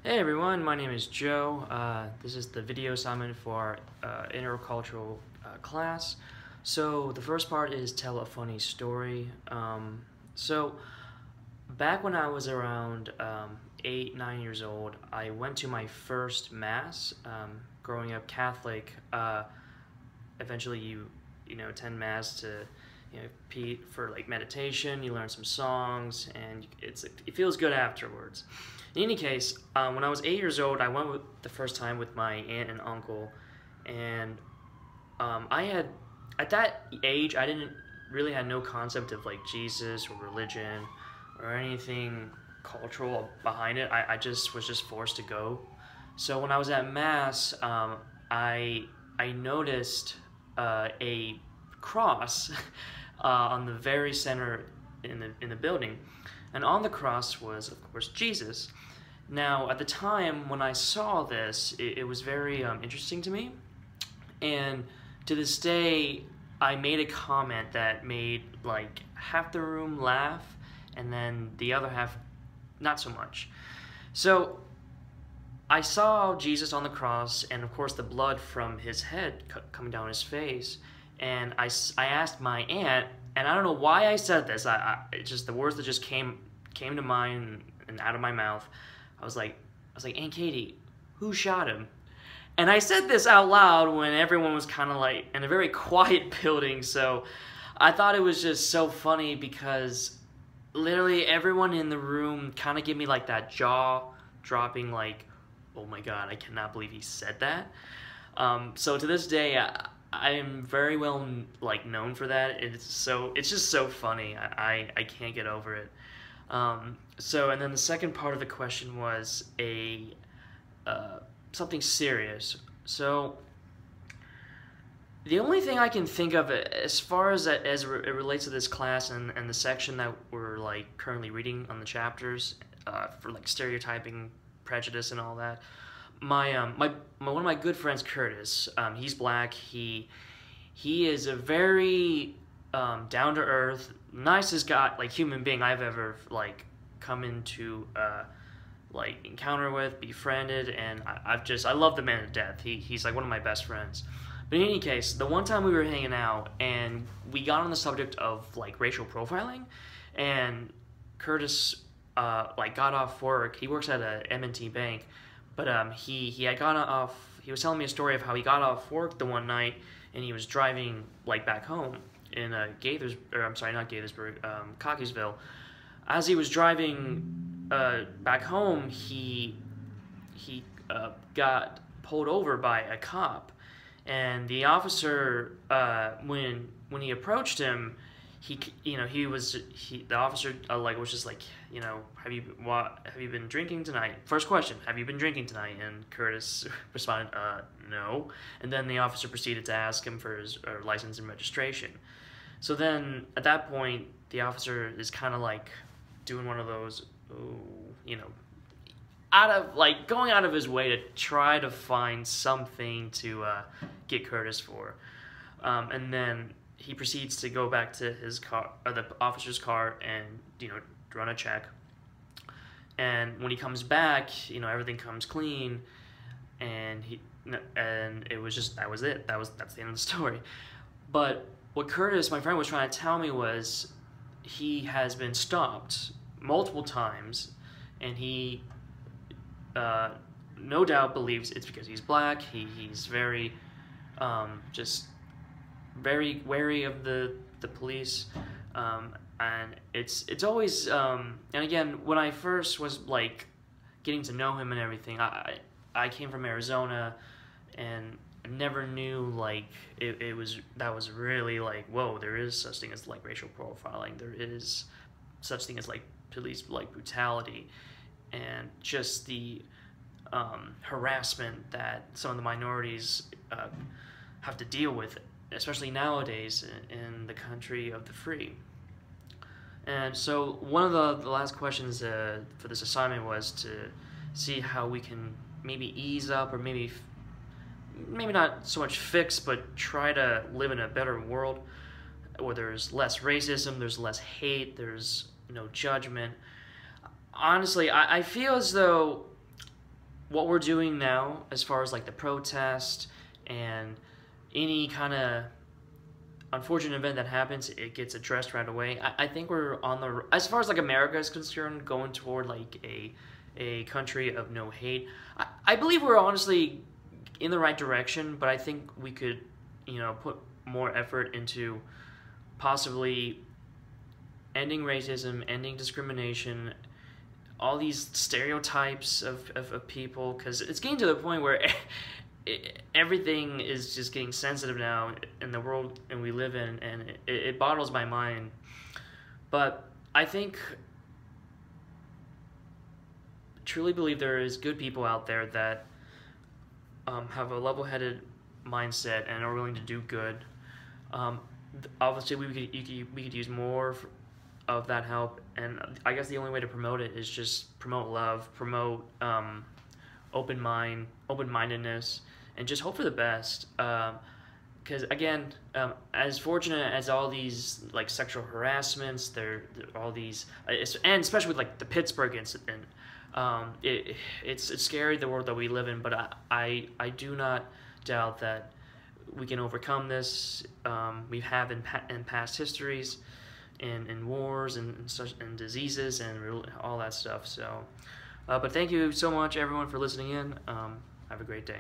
Hey everyone, my name is Joe. This is the video assignment for our intercultural class. So the first part is tell a funny story. So back when I was around 8, 9 years old, I went to my first mass. Growing up Catholic, eventually you attend mass to for like meditation. You learn some songs, and it feels good afterwards. In any case, when I was 8 years old, I went the first time with my aunt and uncle, and at that age, I didn't really had no concept of like Jesus or religion or anything cultural behind it. I just was just forced to go. So when I was at mass, I noticed a cross on the very center in the building, and on the cross was, of course, Jesus. Now, at the time when I saw this, it was very interesting to me, and to this day, I made a comment that made like half the room laugh, and then the other half not so much. So I saw Jesus on the cross, and of course the blood from his head coming down his face, and I asked my aunt, and I don't know why I said this. It's just the words that just came to mind and out of my mouth. I was like, Aunt Katie, who shot him? And I said this out loud when everyone was kind of like in a very quiet building. So I thought it was just so funny because literally everyone in the room kind of gave me like that jaw dropping, like, oh my God, I cannot believe he said that. So to this day, I am very well like known for that. It's just so funny. I can't get over it. So and then the second part of the question was something serious. So the only thing I can think of as far as it relates to this class and the section that we're like currently reading on the chapters for like stereotyping, prejudice, and all that. One of my good friends, Curtis, he's black. He is a very down to earth, nicest guy, like human being I've ever like come into like encounter with, befriended, and I love the man to death. He's like one of my best friends. But in any case, the one time we were hanging out and we got on the subject of like racial profiling, and Curtis like got off work. He works at a M&T bank, but he had gone off. He was telling me a story of how he got off work the one night and he was driving like back home in Cockeysville. As he was driving back home, he got pulled over by a cop, and the officer when he approached him, the officer like was just like, have you been drinking tonight? First question, have you been drinking tonight? And Curtis responded, no. And then the officer proceeded to ask him for his license and registration. So then at that point, the officer is kind of like doing one of those, going out of his way to try to find something to get Curtis for, and then he proceeds to go back to his car, the officer's car, and run a check. And when he comes back, everything comes clean, and it was just that's the end of the story. But what Curtis, my friend, was trying to tell me was he has been stopped multiple times, and he no doubt believes it's because he's black. He's very just very wary of the police, and it's always and again, when I first was like getting to know him and everything, I came from Arizona, and I never knew like that was really like, whoa, there is such thing as like racial profiling. There is such thing as like police like brutality, and just the harassment that some of the minorities have to deal with, especially nowadays in the country of the free. And so one of the last questions for this assignment was to see how we can maybe ease up, or maybe not so much fix, but try to live in a better world where there's less racism, there's less hate, there's no judgment. Honestly, I feel as though what we're doing now, as far as like the protest and any kind of unfortunate event that happens, it gets addressed right away. I think we're on the, as far as like America is concerned, going toward like a country of no hate. I believe we're honestly in the right direction, but I think we could, put more effort into possibly ending racism, ending discrimination, all these stereotypes of people, because it's getting to the point where everything is just getting sensitive now in the world and we live in, and it boggles my mind. But I think, truly believe there is good people out there that have a level-headed mindset and are willing to do good. Obviously, we could use more of that help, and I guess the only way to promote it is just promote love, promote open-mindedness, and just hope for the best. Because again, as fortunate as all these like sexual harassments, there all these, and especially with like the Pittsburgh incident, it's scary, the world that we live in. But I do not doubt that we can overcome this. We have in past histories, in wars and such, and diseases and all that stuff. So, but thank you so much, everyone, for listening in. Have a great day.